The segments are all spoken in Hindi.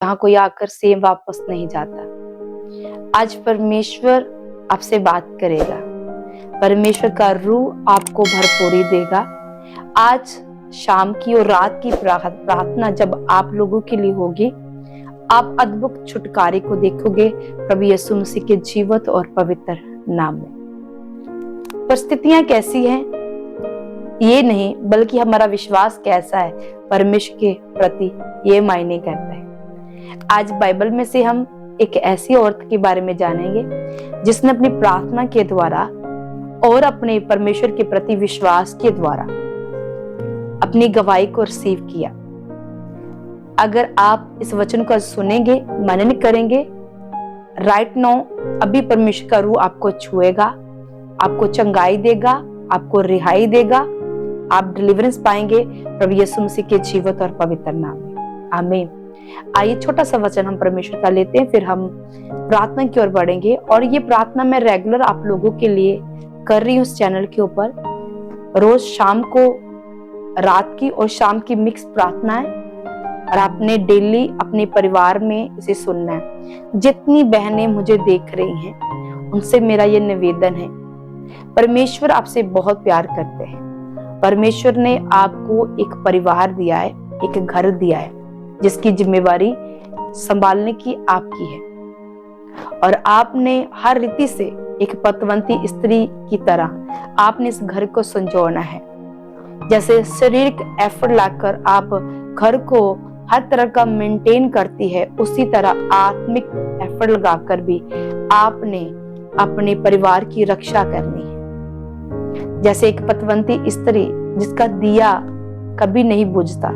जहाँ कोई आकर सेम वापस नहीं जाता। आज परमेश्वर आपसे बात करेगा। परमेश्वर का रूह आपको भरपूरी देगा। आज शाम की और रात की प्रार्थना जब आप लोगों के लिए होगी, आप अद्भुत छुटकारे को देखोगे प्रभु यीशु मसीह के जीवित और पवित्र नाम में। परिस्थितियां कैसी हैं ये नहीं, बल्कि हमारा विश्वास कैसा है परमेश्वर के प्रति, ये मायने करता है। आज बाइबल में से हम एक ऐसी औरत के बारे में जानेंगे जिसने अपनी प्रार्थना के द्वारा और अपने परमेश्वर के प्रति विश्वास के द्वारा अपनी गवाही को रिसीव किया। अगर आप इस वचन को सुनेंगे, मनन करेंगे, राइट नाउ अभी परमेश्वर का रूह आपको छुएगा, आपको चंगाई देगा, आपको रिहाई देगा, आप डिलीवरेंस पाएंगे प्रभु यीशु मसीह के जीवित और पवित्र नाम में। आमीन। आइए छोटा सा वचन हम परमेश्वर का लेते हैं, फिर हम प्रार्थना की ओर बढ़ेंगे। और ये प्रार्थना मैं रेगुलर आप लोगों के लिए कर रही हूँ इस चैनल के ऊपर। रोज शाम को, रात की और शाम की मिक्स प्रार्थना है, और आपने डेली अपने परिवार में इसे सुनना है। जितनी बहनें मुझे देख रही हैं उनसे मेरा ये निवेदन है, परमेश्वर आपसे बहुत प्यार करते हैं। परमेश्वर ने आपको एक परिवार दिया है, एक घर दिया है, जिसकी जिम्मेवारी संभालने की आपकी है। और आपने हर रीति से एक पतवंती स्त्री की तरह आपने इस घर को संजोना है। जैसे शारीरिक एफर्ट लाकर आप घर को हर तरह का मेंटेन करती है, उसी तरह आत्मिक एफर्ट लगाकर भी आपने अपने परिवार की रक्षा करनी है। जैसे एक पतवंती स्त्री जिसका दिया कभी नहीं बुझता,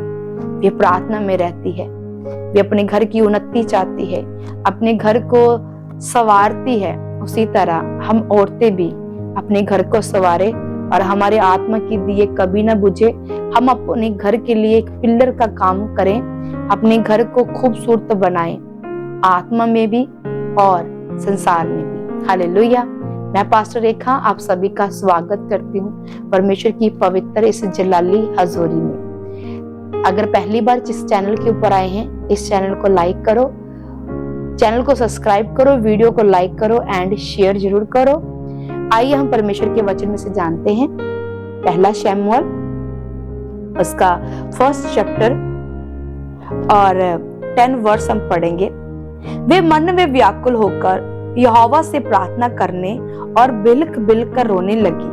वे प्रार्थना में रहती है, वे अपने घर की उन्नति चाहती है, अपने घर को संवारती है, उसी तरह हम औरतें भी अपने घर को संवारे और हमारे आत्मा की दिए कभी ना बुझे। हम अपने घर के लिए एक पिलर का काम करें, अपने घर को खूबसूरत बनाएं, आत्मा में भी और संसार में भी। हालेलुया। मैं पास्टर रेखा आप सभी का स्वागत करती हूँ परमेश्वर की पवित्र इस जलाली हजूरी में। अगर पहली बार जिस चैनल के ऊपर आए हैं, इस चैनल को लाइक करो, चैनल को सब्सक्राइब करो, वीडियो को लाइक करो एंड शेयर जरूर करो। आइए हम परमेश्वर के वचन में से जानते हैं। पहला शमूएल उसका 1 चैप्टर और 10 वर्स हम पढ़ेंगे। वे मन में व्याकुल होकर यहोवा से प्रार्थना करने और बिलख बिलख कर रोने लगी,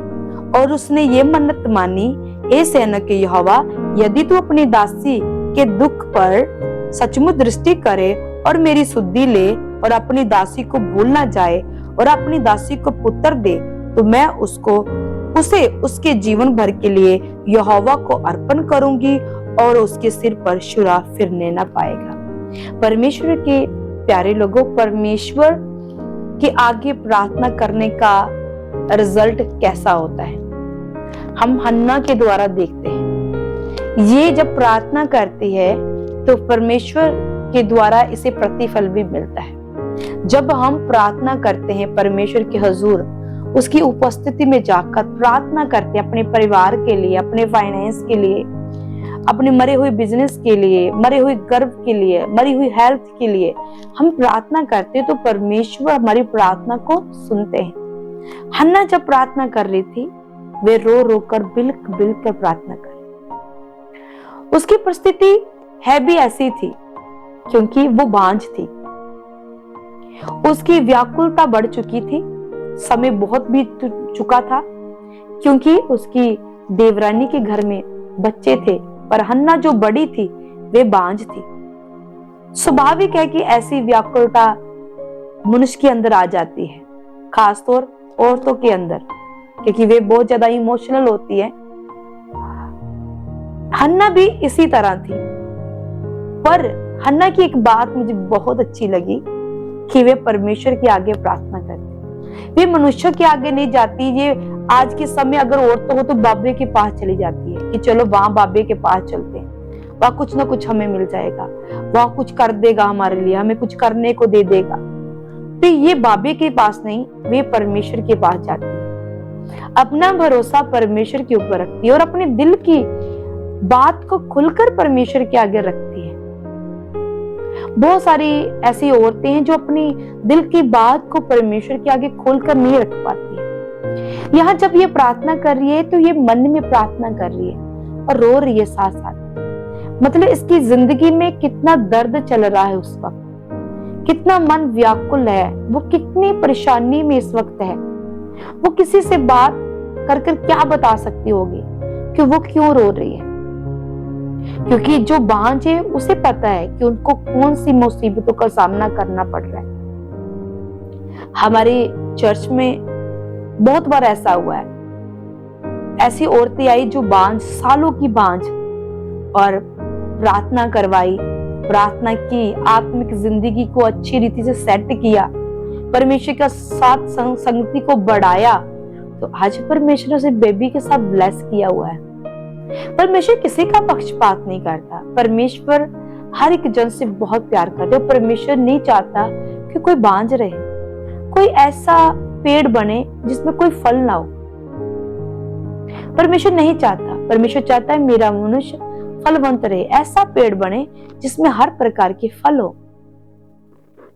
और उसने ये मन्नत मानी, हे सेना के यहोवा, यदि तू अपनी दासी के दुख पर सचमुच दृष्टि करे और मेरी सुधि ले और अपनी दासी को भूल ना जाए और अपनी दासी को पुत्र दे, तो मैं उसे उसके जीवन भर के लिए यहोवा को अर्पण करूंगी और उसके सिर पर छुरा फिरने ना पाएगा। परमेश्वर के प्यारे लोगों, परमेश्वर के आगे प्रार्थना करने का रिजल्ट कैसा होता है हम हन्ना के द्वारा देखते हैं। ये जब प्रार्थना करती है तो परमेश्वर के द्वारा इसे प्रतिफल भी मिलता है। जब हम प्रार्थना करते हैं परमेश्वर के हुजूर, उसकी उपस्थिति में जाकर प्रार्थना करते हैं अपने परिवार के लिए, अपने फाइनेंस के लिए, अपने मरे हुए बिजनेस के लिए, मरे हुए गर्भ के लिए, मरी हुई हेल्थ के लिए हम प्रार्थना करते हैं, तो परमेश्वर हमारी प्रार्थना को सुनते हैं। हन्ना जब प्रार्थना कर रही थी, वे रो रो कर बिलख बिलख कर प्रार्थना कर रही। उसकी परिस्थिति है भी ऐसी थी क्योंकि वो बांझ थी, उसकी व्याकुलता बढ़ चुकी थी, समय बहुत बीत चुका था, क्योंकि उसकी देवरानी के घर में बच्चे थे, पर हन्ना जो बड़ी थी वे बांझ थी। स्वाभाविक है कि ऐसी व्याकुलता मनुष्य के अंदर आ जाती है, खासतौर औरतों के अंदर, क्योंकि वे बहुत ज्यादा इमोशनल होती है। हन्ना भी इसी तरह थी, पर हन्ना की एक बात मुझे बहुत अच्छी लगी कि वे परमेश्वर के आगे प्रार्थना करती। वे मनुष्य के आगे नहीं जाती। ये आज के समय अगर औरत हो तो बाबे के पास चली जाती है कि चलो वहां बाबे के पास चलते हैं, वहां कुछ ना कुछ हमें मिल जाएगा, वहां कुछ कर देगा हमारे लिए, हमें कुछ करने को दे देगा। तो ये बाबे के पास नहीं, वे परमेश्वर के पास जाती है, अपना भरोसा परमेश्वर के ऊपर रखती है और अपने दिल की बात को खुलकर परमेश्वर के आगे रखती है। बहुत सारी ऐसी औरतें हैं जो अपनी दिल की बात को परमेश्वर के आगे खोलकर नहीं रख पाती है। यहाँ जब ये प्रार्थना कर रही है तो ये मन में प्रार्थना कर रही है और रो रही है साथ साथ। मतलब इसकी जिंदगी में कितना दर्द चल रहा है उस वक्त, कितना मन व्याकुल है, वो कितनी परेशानी में इस वक्त है। वो किसी से बात कर क्या बता सकती होगी कि वो क्यों रो रही है, क्योंकि जो बांझ है उसे पता है कि उनको कौन सी मुसीबतों का सामना करना पड़ रहा है। हमारी चर्च में बहुत बार ऐसा हुआ है, ऐसी औरतें आई जो बांझ, सालों की बांझ, और प्रार्थना करवाई, प्रार्थना की, आत्मिक जिंदगी को अच्छी रीति से सेट किया, परमेश्वर का साथ संगति को बढ़ाया, तो आज परमेश्वर ने उसे बेबी के साथ ब्लेस किया हुआ है। परमेश्वर किसी का पक्षपात नहीं करता, परमेश्वर हर एक जन से बहुत प्यार करता है। परमेश्वर नहीं चाहता कि कोई बांझ रहे, कोई ऐसा पेड़ बने जिसमें कोई फल ना हो। परमेश्वर नहीं चाहता, परमेश्वर चाहता है मेरा मनुष्य फलवंत रहे, ऐसा पेड़ बने जिसमें हर प्रकार के फल हो,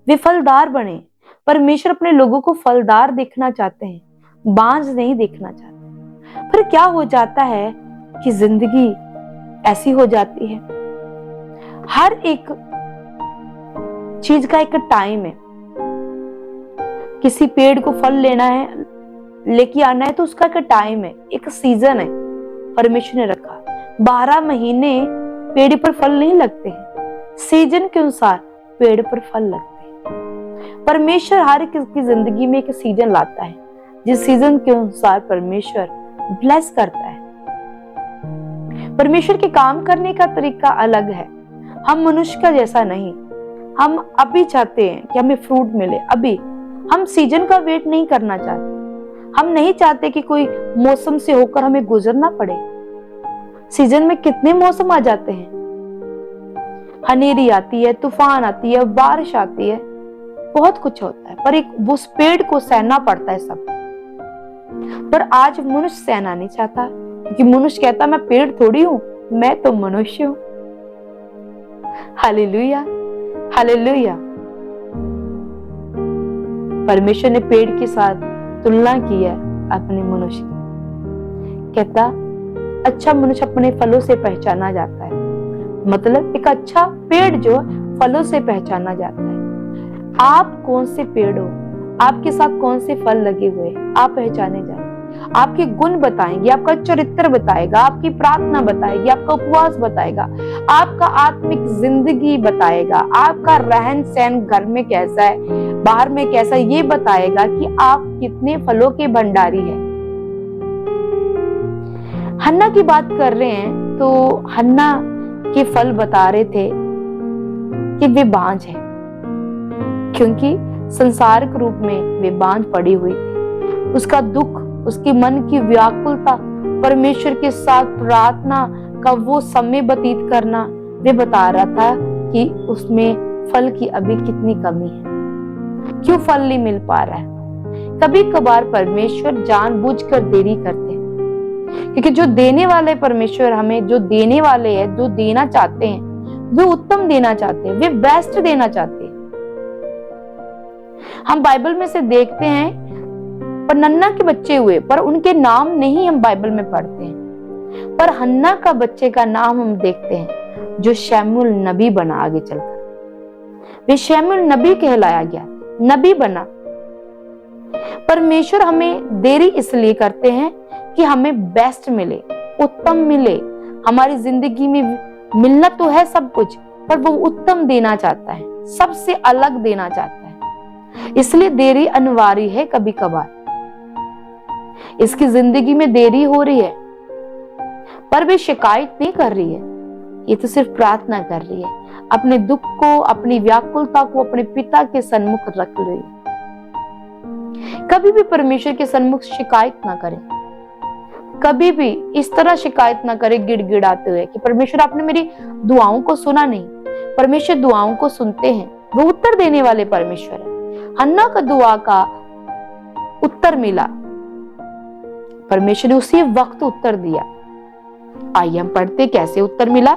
वे फलदार बने। परमेश्वर अपने लोगों को फलदार देखना चाहते हैं, बांझ नहीं देखना चाहते। फिर क्या हो जाता है कि जिंदगी ऐसी हो जाती है। हर एक चीज का एक टाइम है। किसी पेड़ को फल लेना है, लेके आना है, तो उसका एक टाइम है, एक सीजन है परमेश्वर ने रखा। 12 महीने पेड़ पर फल नहीं लगते हैं, सीजन के अनुसार पेड़ पर फल लगते हैं। परमेश्वर हर एक की जिंदगी में एक सीजन लाता है, जिस सीजन के अनुसार परमेश्वर ब्लेस करता है। परमेश्वर के काम करने का तरीका अलग है। हम मनुष्य का जैसा नहीं। हम अभी चाहते हैं कि हमें फ्रूट मिले, अभी। हम सीजन का वेट नहीं करना चाहते। हम नहीं चाहते कि कोई मौसम से होकर हमें गुजरना पड़े। सीजन में कितने मौसम आ जाते हैं, हनेरी आती है, तूफान आती है, बारिश आती है, बहुत कुछ होता है, पर एक उस पेड़ को सहना पड़ता है सब। पर आज मनुष्य सहना नहीं चाहता, क्योंकि मनुष्य कहता मैं पेड़ थोड़ी हूं, मैं तो मनुष्य हूं। Hallelujah, hallelujah. परमेश्वर ने पेड़ के साथ तुलना की है अपने मनुष्य की। कहता अच्छा मनुष्य अपने फलों से पहचाना जाता है। मतलब एक अच्छा पेड़ जो फलों से पहचाना जाता है। आप कौन से पेड़ हो, आपके साथ कौन से फल लगे हुए, आप पहचाने जाए। आपके गुण बताएंगे, आपका चरित्र बताएगा, आपकी प्रार्थना बताएगी, आपका उपवास बताएगा, आपका आत्मिक जिंदगी बताएगा, आपका रहन सहन घर में कैसा है, बाहर में कैसा, ये बताएगा कि आप कितने फलों के भंडारी हैं। हन्ना की बात कर रहे हैं तो हन्ना के फल बता रहे थे कि वे बांझ है, क्योंकि संसारिक रूप में वे बांझ पड़ी हुई थी। उसका दुख, उसके मन की व्याकुलता, परमेश्वर के साथ प्रार्थना का वो समय व्यतीत करना, वे बता रहा था कि उसमें फल की अभी कितनी कमी है, क्यों फल नहीं मिल पा रहा है। कभी कभार परमेश्वर जानबूझकर देरी करते हैं, क्योंकि जो देने वाले परमेश्वर हमें जो देने वाले हैं, जो देना चाहते हैं, वे उत्तम देना चाहते हैं, वे बेस्ट देना चाहते हैं। हम बाइबल में से देखते हैं पर नन्ना के बच्चे हुए, पर उनके नाम नहीं हम बाइबल में पढ़ते हैं। पर हन्ना का बच्चे का नाम हम देखते हैं, जो शमूएल नबी बना आगे चलकर। वे शमूएल नबी कहलाया गया, नबी बना। परमेश्वर हमें देरी इसलिए करते हैं कि हमें बेस्ट मिले, उत्तम मिले। हमारी जिंदगी में मिलना तो है सब कुछ, पर वो उत्तम देना चाहता है, सबसे अलग देना चाहता है। इसलिए देरी अनिवार्य है। कभी कभार इसकी जिंदगी में देरी हो रही है, पर वे शिकायत नहीं कर रही है, ये तो सिर्फ प्रार्थना कर रही है। अपने दुख को, अपनी व्याकुलता को अपने पिता के सन्मुख रख रही है। कभी भी परमेश्वर के सन्मुख शिकायत ना करें, कभी भी इस तरह शिकायत ना करें गिड़गिड़ाते हुए कि परमेश्वर आपने मेरी दुआओं को सुना नहीं। परमेश्वर दुआओं को सुनते हैं, वो उत्तर देने वाले परमेश्वर है। हन्ना का दुआ का उत्तर मिला, परमेश्वर ने उसी वक्त उत्तर दिया। आइए हम पढ़ते कैसे उत्तर मिला।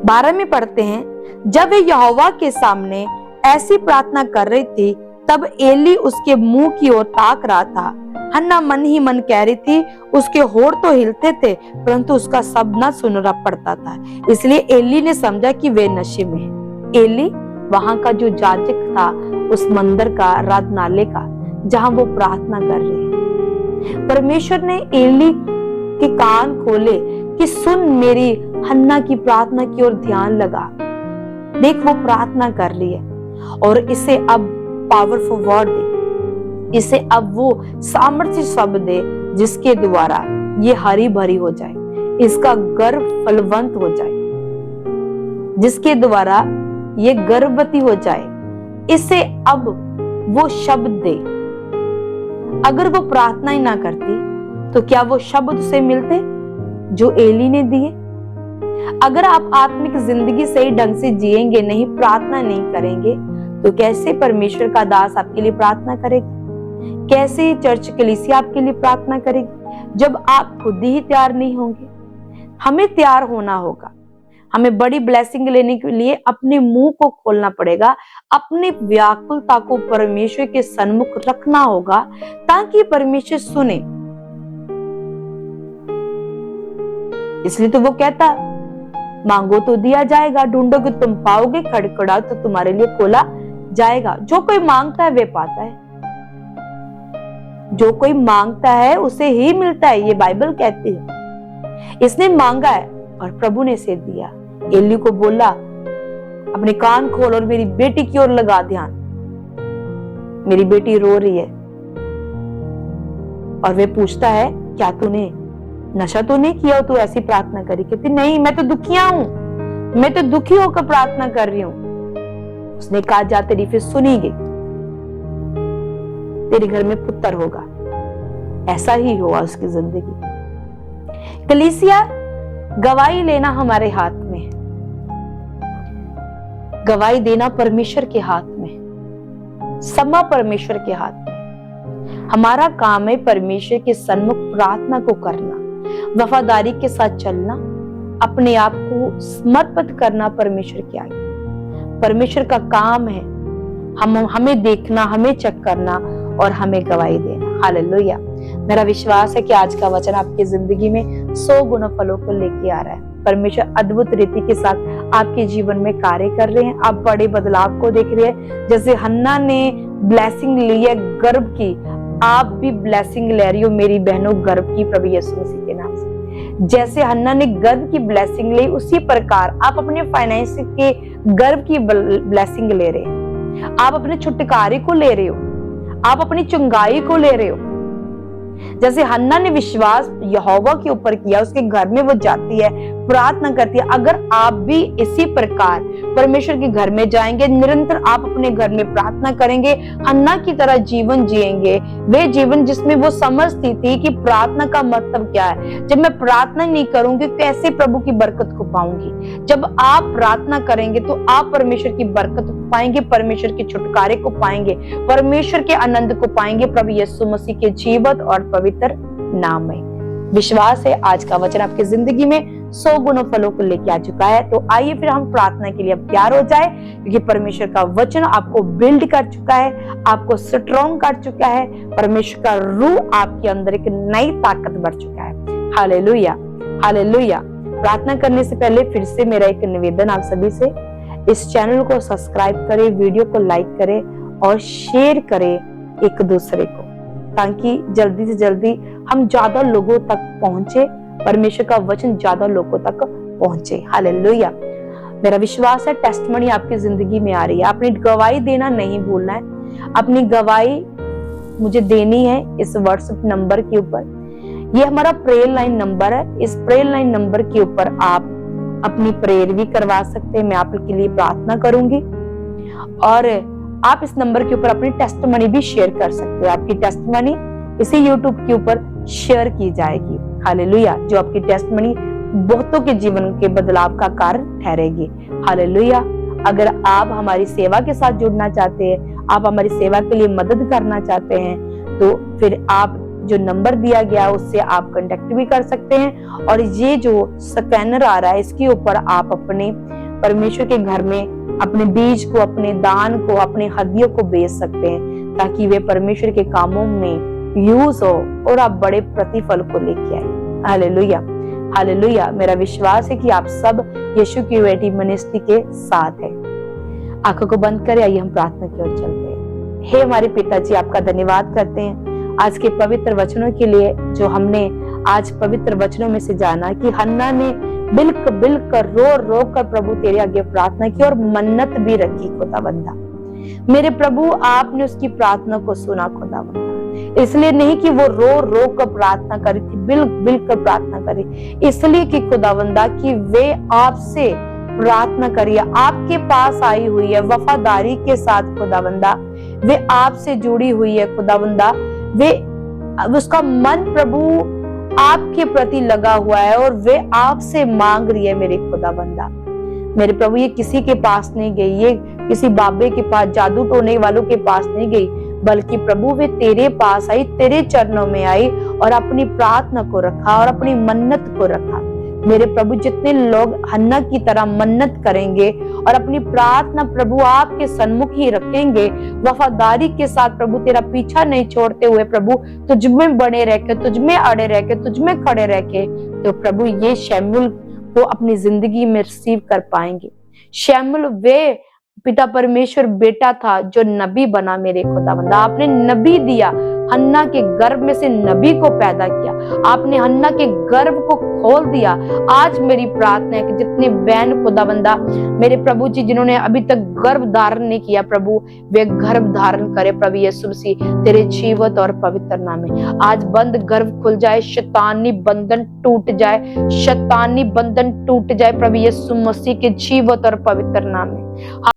12 में पढ़ते हैं, जब वे यहोवा के सामने ऐसी प्रार्थना कर रही थी, तब एली उसके मुंह की ओर ताक रहा था। हन्ना मन ही मन कह रही थी, उसके होठ तो हिलते थे परंतु उसका सब न सुनना पड़ता था। इसलिए एली ने समझा कि वे नशे में है। एली वहां का जो याजक था, उस मंदिर का, आराधनालय का, जहां वो प्रार्थना कर रहे हैं। परमेश्वर ने एली के कान खोले कि सुन, मेरी हन्ना की प्रार्थना की ओर ध्यान लगा। देख, वो प्रार्थना कर रही है और इसे अब पावरफुल वर्ड दे, इसे अब वो सामर्थ्य शब्द दे जिसके द्वारा ये हरी भरी हो जाए, इसका गर्भ फलवंत हो जाए, जिसके द्वारा ये गर्भवती हो जाए। इसे अब वो शब्द दे। अगर वो प्रार्थना ही ना करती तो क्या वो शब्द उसे मिलते जो एली ने दिए? अगर आप आत्मिक जिंदगी सही ढंग से जिएंगे नहीं, प्रार्थना नहीं करेंगे, तो कैसे परमेश्वर का दास आपके लिए प्रार्थना करेगा? कैसे चर्च कलीसिया आपके लिए प्रार्थना करेगी जब आप खुद ही तैयार नहीं होंगे? हमें तैयार होना होगा। हमें बड़ी ब्लेसिंग लेने के लिए अपने मुंह को खोलना पड़ेगा, अपनी व्याकुलता को परमेश्वर के सन्मुख रखना होगा ताकि परमेश्वर सुने। इसलिए तो वो कहता, मांगो तो दिया जाएगा, ढूंढोगे तुम पाओगे, खड़खड़ाओ तो तुम्हारे लिए खोला जाएगा। जो कोई मांगता है वे पाता है, जो कोई मांगता है उसे ही मिलता है, ये बाइबल कहती है। इसने मांगा है और प्रभु ने इसे दिया। एली को बोला, अपने कान खोल और मेरी बेटी की ओर लगा ध्यान, मेरी बेटी रो रही है। और वे पूछता है, क्या तूने नशा तो नहीं किया, तू ऐसी प्रार्थना करी? कहती, नहीं, मैं तो दुखिया हूं, मैं तो दुखी होकर प्रार्थना कर रही हूं। उसने कहा, जा, तेरी फिर सुनी गई, तेरे घर में पुत्र होगा। ऐसा ही हुआ उसकी जिंदगी। कलीसिया, गवाही लेना हमारे हाथ में है, गवाही देना परमेश्वर के हाथ में, समा परमेश्वर के हाथ में। हमारा काम है परमेश्वर के सन्मुख प्रार्थना को करना, वफादारी के साथ चलना, अपने आप को समर्पित करना परमेश्वर के आगे। परमेश्वर का काम है हमें देखना, हमें चेक करना और हमें गवाही देना। हालेलुया। मेरा विश्वास है कि आज का वचन आपकी जिंदगी में 100 गुना फलों को लेके आ रहा है। परमेश्वर अद्भुत रीति के साथ आपके जीवन में कार्य कर रहे हैं। आप बड़े बदलाव को देख रहे हैं। जैसे हन्ना ने ब्लेसिंग ली है गर्भ की, आप भी ब्लेसिंग ले रही हो मेरी बहनों गर्भ की, प्रभु यीशु मसीह के नाम से। जैसे हन्ना ने गर्भ की ब्लेसिंग ली, उसी प्रकार आप अपने फाइनेंस के गर्भ की ब्लेसिंग ले रहे हैं। आप अपने छुटकारे को ले रहे हो, आप अपनी चुंगाई को ले रहे हो। जैसे हन्ना ने विश्वास यहोवा के ऊपर किया, उसके घर में वो जाती है, प्रार्थना करती है। अगर आप भी इसी प्रकार परमेश्वर के घर में जाएंगे, निरंतर आप अपने घर में प्रार्थना करेंगे, हन्ना की तरह जीवन जिएंगे, वे जीवन जिसमें वो समझती थी कि प्रार्थना का मतलब क्या है। जब मैं प्रार्थना नहीं करूंगी कैसे प्रभु की बरकत को पाऊंगी? जब आप प्रार्थना करेंगे तो आप परमेश्वर की बरकत को पाएंगे, परमेश्वर के छुटकारे को पाएंगे, परमेश्वर के आनंद को पाएंगे, प्रभु यीशु मसीह के जीवित और पवित्र नाम में। विश्वास है आज का वचन आपकी जिंदगी में 100 गुना फलों को लेके आ चुका है। तो आइए फिर हम प्रार्थना के लिए अब तैयार हो जाए, क्योंकि परमेश्वर का वचन आपको बिल्ड कर चुका है, आपको स्ट्रॉन्ग कर चुका है। परमेश्वर का रूह आपके अंदर एक नई ताकत भर चुका है। Hallelujah, hallelujah. प्रार्थना करने से पहले फिर से मेरा एक निवेदन आप सभी से, इस चैनल को सब्सक्राइब करें, वीडियो को लाइक करें और शेयर करें एक दूसरे को, ताकि जल्दी से जल्दी हम ज्यादा लोगों तक पहुंचे, परमेश्वर का वचन ज्यादा लोगों तक पहुंचे। हालेलुया। मेरा विश्वास है टेस्टमनी आपकी जिंदगी में आ रही है। अपनी गवाही देना नहीं भूलना है। अपनी गवाही मुझे देनी है इस व्हाट्सएप नंबर के ऊपर। ये हमारा प्रेयर लाइन नंबर है। इस प्रेयर लाइन नंबर के ऊपर आप अपनी प्रेयर भी करवा सकते हैं। मैं आपके लिए प्रार्थना करूंगी और आप इस नंबर के ऊपर अपनी टेस्टमनी भी शेयर कर सकते हो। आपकी टेस्टमनी इसी यूट्यूब के ऊपर शेयर की जाएगी। हालेलुया। जो आपकी टेस्टमनी बहुतों के जीवन के बदलाव का कारण ठहरेगी। हालेलुया। अगर आप हमारी सेवा के साथ जुड़ना चाहते हैं, आप हमारी सेवा के लिए मदद करना चाहते हैं, तो फिर आप जो नंबर दिया गया है उससे आप कांटेक्ट भी कर सकते हैं। और ये जो स्कैनर आ रहा है इसके ऊपर आप अपने परमेश्वर के घर में अपने बीज को, अपने दान को, अपने हदियों को बेच सकते हैं, ताकि वे परमेश्वर के कामों में यूज हो और आप बड़े प्रतिफल को लेके आए। Hallelujah, hallelujah. मेरा विश्वास है कि आप सब यीशु की बेटी मिनिस्ट्री के साथ है। आंखों को बंद करें, आइए हम प्रार्थना की ओर चलते हैं। हे हमारे पिताजी, आपका धन्यवाद करते हैं आज के पवित्र वचनों के लिए, जो हमने आज पवित्र वचनों में से जाना कि हन्ना ने बिल्क बिल्क कर रो कर प्रभु तेरे आगे प्रार्थना की और मन्नत भी रखी खुदावंदा। मेरे प्रभु, आपने उसकी प्रार्थना को सुना खुदावंदा। इसलिए नहीं कि वो रो कर प्रार्थना करी थी, बिल्क बिल्क कर प्रार्थना करी, इसलिए कि खुदावंदा कि वे आपसे प्रार्थना करिए, आपके पास आई हुई है वफादारी के साथ खुदावंदा। वे आपसे जुड़ी हुई है खुदावंदा। वे उसका मन प्रभु आपके प्रति लगा हुआ है और वे आपसे मांग रही है मेरे खुदावंदा। मेरे प्रभु, ये किसी के पास नहीं गई, ये किसी बाबे के पास, जादू टोने वालों के पास नहीं गई, बल्कि प्रभु वे तेरे पास आई, तेरे चरणों में आई और अपनी प्रार्थना को रखा और अपनी मन्नत को रखा। मेरे प्रभु, जितने लोग हन्ना की तरह मन्नत करेंगे और अपनी प्रार्थना प्रभु आपके सन्मुख ही रखेंगे, वफादारी के साथ प्रभु तेरा पीछा नहीं छोड़ते हुए प्रभु तुझ में बने रह के, तुझ में अड़े रह के, तुझ में खड़े रह के, तो प्रभु ये शैमुल को अपनी जिंदगी में रिसीव कर पाएंगे। शैमुल वे पिता परमेश्वर बेटा था जो नबी बना मेरे खुदावंदा। आपने नबी दिया, हन्ना के गर्भ में से नबी को पैदा किया, आपने हन्ना के गर्भ को खोल दिया। आज मेरी प्रार्थना है कि जितने बहन खुदावंदा मेरे प्रभु जी जिन्होंने अभी तक गर्भ धारण नहीं किया प्रभु, वे गर्भ धारण करे प्रभु यीशु मसीह तेरे जीवत और पवित्र नाम में। आज बंद गर्भ खुल जाए, शैतानी बंधन टूट जाए, शैतानी बंधन टूट जाए प्रभु यीशु मसीह के जीवत और पवित्र नाम में।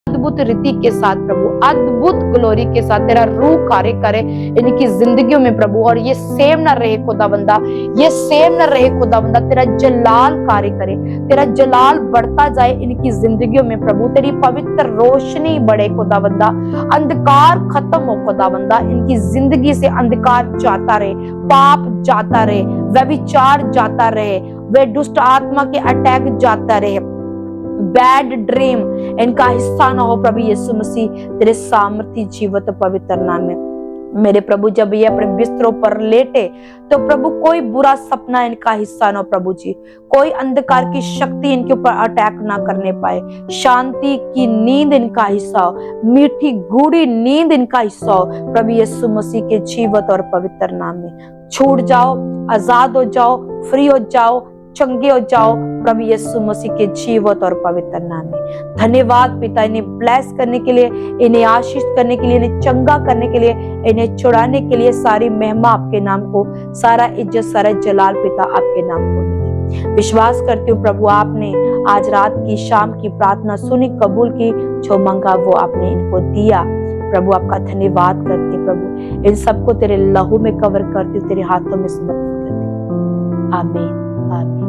अद्भुत रीति के साथ प्रभु, अद्भुत ग्लोरी के साथ तेरा रूह कार्य करे इनकी जिंदगियों में प्रभु। और ये सेम ना रहे खुदावंदा, ये सेम ना रहे खुदावंदा, तेरा जलाल कार्य करे, तेरा जलाल बढ़ता जाए इनकी जिंदगियों में प्रभु। तेरी पवित्र रोशनी बढ़े खुदावंदा, अंधकार खत्म हो खुदावंदा, इनकी जिंदगी से अंधकार जाता रहे, पाप जाता रहे, व्यभिचार जाता रहे, वे दुष्ट आत्मा के अटैक जाता रहे, बैड ड्रीम इनका हिस्सा ना हो प्रभु यीशु मसीह तेरे सामर्थी जीवत पवित्र नाम में। मेरे प्रभु, जब ये अपने बिस्तरों पर लेटे तो प्रभु कोई बुरा सपना इनका हिस्सा ना हो प्रभु जी, कोई अंधकार की शक्ति इनके ऊपर अटैक ना करने पाए, शांति की नींद इनका हिस्सा हो, मीठी गूढ़ी नींद इनका हिस्सा हो प्रभु यीशु मसीह के जीवत और पवित्र नाम में। छूट जाओ, आजाद हो जाओ, फ्री हो जाओ, चंगे हो जाओ प्रभु यीशु मसीह के जीवत और पवित्र नाम में। धन्यवाद पिता, इन्हें ब्लेस करने के लिए, इन्हें आशीष करने के लिए, इन्हें चंगा करने के लिए, इन्हें छुड़ाने के लिए सारी महिमा आपके नाम को, सारा इज्जत, सारा जलाल पिता आपके नाम को मिले। विश्वास करती हूँ प्रभु, आपने आज रात की शाम की प्रार्थना सुनी, कबूल की, जो मांगा वो आपने इनको दिया प्रभु। आपका धन्यवाद करती प्रभु, इन सबको तेरे लहू में कवर करती हूँ, तेरे हाथों में समर्पित करती हूँ। आमीन, आमीन।